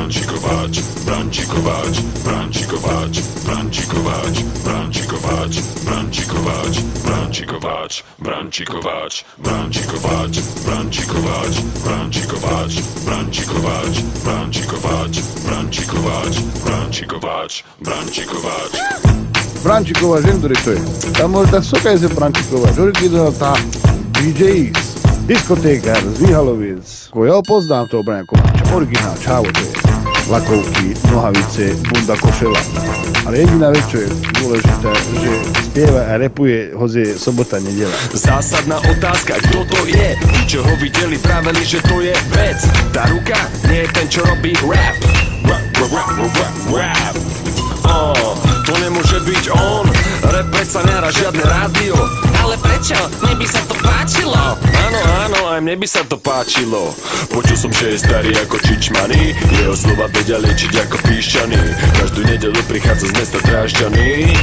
Brančikovač, Brančikovač, Brančikovač, Brančikovač, Brančikovač, Brančikovač, Brančikovač, Brančikovač, Brančikovač, Brančikovač, Brančikovač, Brančikovač, Brančikovač, Brančikovač, Brančikovač, Brančikovač. Brančikovač, viem, ktorý to je. Tam môže tak soka je Brančikovač, originál tá DJX, diskotékár z Výhaloviec. Ja ho poznám toho Brančikovača, originál, čávo to je. Lakovky, nohavice, bunda, košela. Ale jediná vec, čo je dôležité, že spieva a rapuje, hoď je sobota, nedela. Zásadná otázka, kto to je? Tí, čo ho videli, pravili, že to je vec. Tá ruka nie je ten, čo robí rap. Rap. To nemôže byť on. Rap predsa nehrá žiadne rádio. Ale prečo? Mne by sa to páčilo. Áno, aj mne by sa to páčilo. Počul som, že je starý ako čičmany. Jeho slova vedia liečiť ako píšťany. Každú nedeľu prichádza z mesta Drážďany.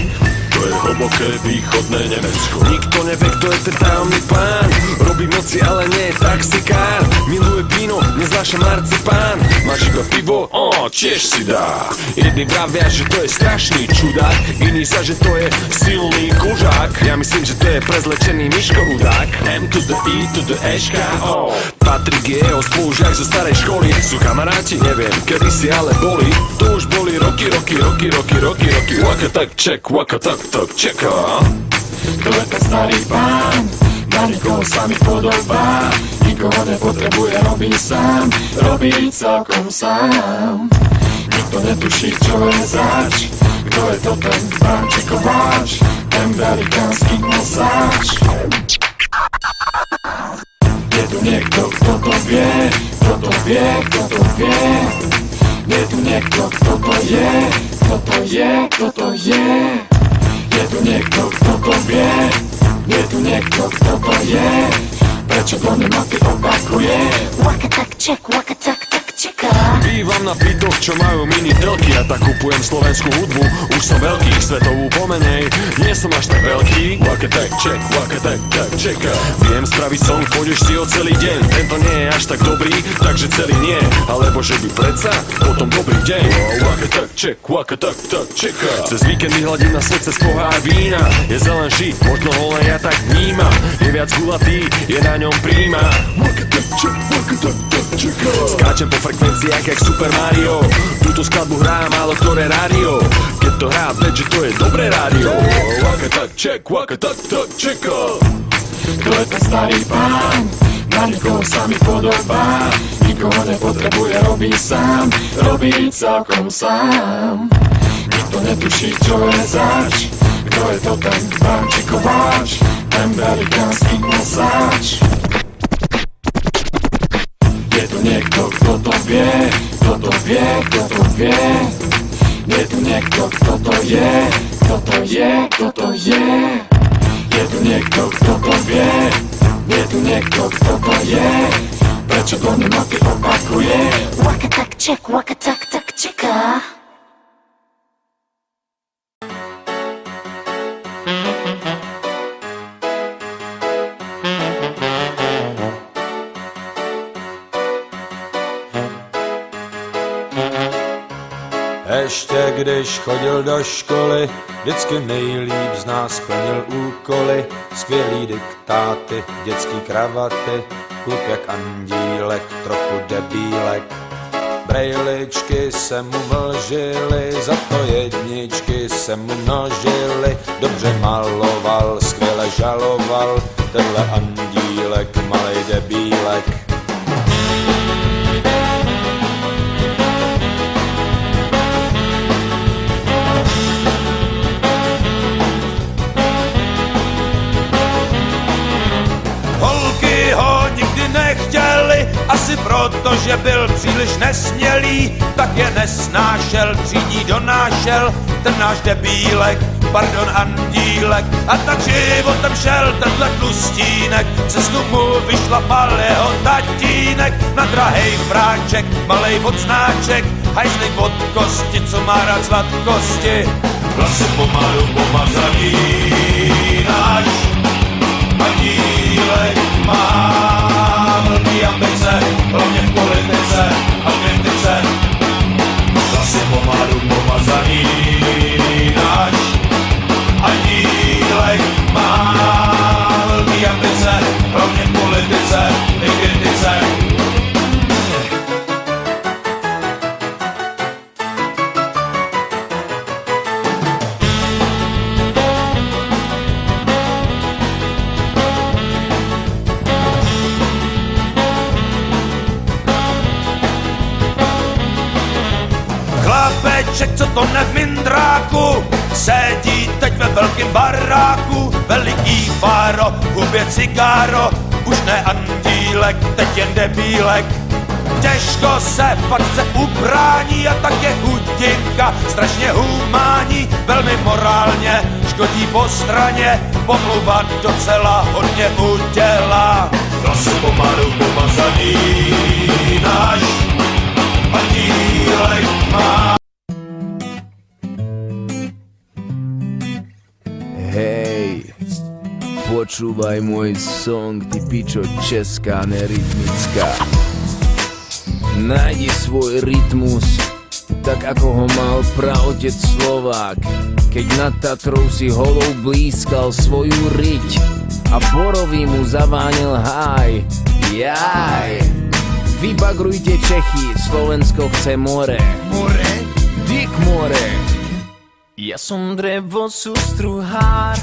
To je hlboké východné Nemecko. Nikto nevie, kto je ten tajomný pán. Robí moci, ale nie je taxikár. Miluje víno, neznáša marcipán. Máš iba pivo? Tiež si dá. Jedni vravia, že to je strašný čudák. Iní sa, že to je silný kužák. Ja myslím, že to je prezlečený Miško Hudák. M to the E to the Eška-O. Patrik je jeho spolužiak zo starej školy. Sú kamaráti? Neviem, kedy si ale boli. To už boli roky. Waka tak check, waka tak čeká. To je ten starý pán, na nikoho sa mi podobá. Nikoho nepotrebuje, robí sám, robí celkom sám. Nikto netuší, čo je zač. Kto je to ten Brančikovač, ten velikánsky nosáč. Je tu niekto, kto to vie, kto to vie, kto to vie. Je tu niekto, kto to je, kto to je, kto to je. Je tu niekto, kto to vie, je tu niekto, kto to je. Prečo to nemoty opakuje? Waka tak check, waka tak čeká. Bývam na bytoch, čo majú mini telky. Ja tak kupujem slovenskú hudbu. Už som veľký, svetovú pomenej. Nie som až tak veľký. Waka tak check, waka tak čeká. Viem spraviť song, pôjdeš si ho celý deň. Tento nie je až tak dobrý, takže celý nie. Alebo že by predsa, potom dobrý deň. Waka tak check, waka tak čeká. Cez víkend vyhľadím na svet cez pohár vína. Je zelen šít, možno ho len ja tak vnímam. Je viac gulatý, je na ňom príjma. Waka tak check, waka tak čeká. Skáčem po frekvenciách jak Super Mario. Túto skladbu hrá málo ktoré rádio. Keď to hrá, veď, že to je dobré rádio. Waka tak check, waka tak čeká. To je ten starý pán, na nikoho sa mi podobá. Nikoho nepotrebuje, robí sám, robí celkom sám. Nikto netuší, čo je zač. Kto je to ten Brančikovač, ten velikánsky nosáč. Je tu niekto, kto to vie, kto to vie, kto to vie. Je tu niekto, kto to je, kto to je, kto to je. Je tu niekto, kto to vie, je tu niekto, kto to je. Prečo to nemoty opakuje? Waka tak check, waka tak čeká. Ještě když chodil do školy, vždycky nejlíp z nás plnil úkoly. Skvělý diktáty, dětský kravaty, kluk jak andílek, trochu debílek. Brejličky se mu vlžily, za to jedničky se mu množily. Dobře maloval, skvěle žaloval, tenhle andílek, malej debílek. Nechtěli, asi proto, že byl příliš nesmělý, tak je nesnášel, třídí donášel ten náš debílek, pardon andílek. A tak životem šel tenhle tlustínek, cestu mu vyšlapal jeho tatínek. Na drahej vráček, malej odznáček, hajzlik od kosti, co má rád sladkosti. Vlasy pomalu pomazaný náš andílek má velký ambice, hlavně v politice a kritice. sedí teď ve velkým baráku, veliký fáro, hubě cigáro, už ne andílek, teď jen debílek. Těžko se facce ubrání a tak je chudinka, strašně humánní, velmi morálně, škodí po straně, pomluvat docela hodně udělá. To jsou pomalu pomazaný náš andílek má. Hej, počúvaj môj song, ty pičo česká, nerytmická. Nájdi svoj rytmus, tak ako ho mal praotec Slovák, keď nad Tatrou si holou blízkal svoju riť a borový mu zavánil háj. Jaj. Vybagrujte Čechy, Slovensko chce more. More? Dick more. Ja som drevo sústruhár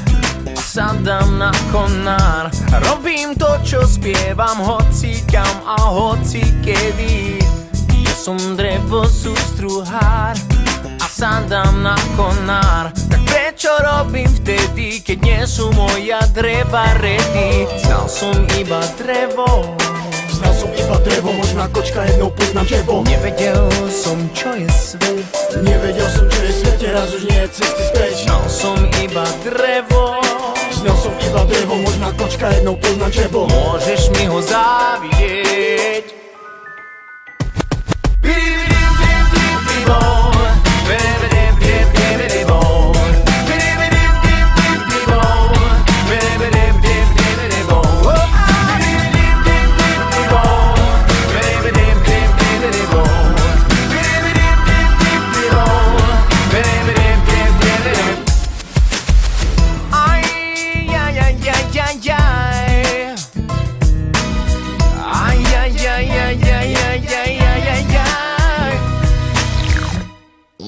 a sadám na konár. Robím to, čo spievam, hoci kam a hoci kedy. Ja som drevo sústruhár a sadám na konár. Tak prečo robím vtedy, keď nie sú moja dreva ready? Znal som iba drevo. Znal som iba drevo, možná kočka, jednou poznám tebo. Nevedel som, čo je svet. Nevedel som, čo je svet, teraz už nie je cesty späť. Znal som iba drevo. Znal som iba drevo, možná kočka, jednou poznám tebo. Môžeš mi ho závidieť.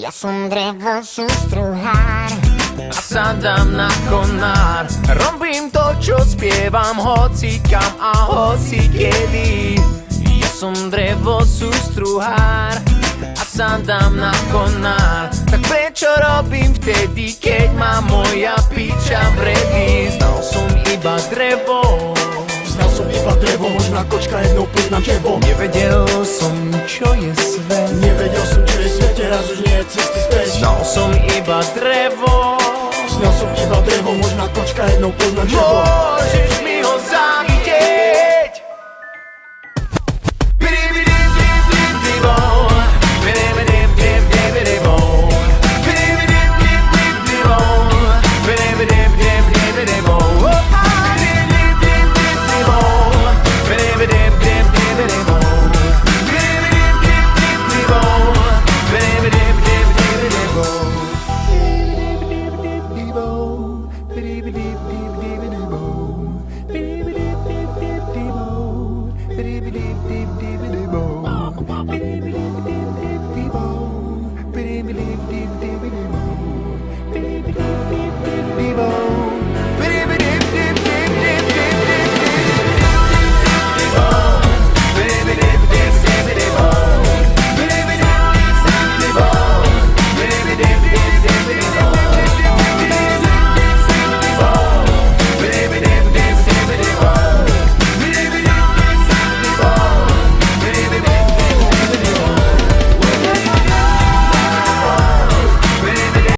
Ja som drevo sústruhár a sadám na konár. Robím to, čo spievam, hoci kam a hoci kedy. Ja som drevo sústruhár a sadám na konár. Tak prečo robím vtedy, keď má moja piča vredy? Znal som iba drevo. Znal som iba drevo, možná kočka, jednou poznám tebo. Nevedel som, čo je svet. Nevedel som, čo je svet, teraz už nie je cesty späť. Znal som iba drevo. Znal som iba drevo, možná kočka, jednou poznám tebo. Môže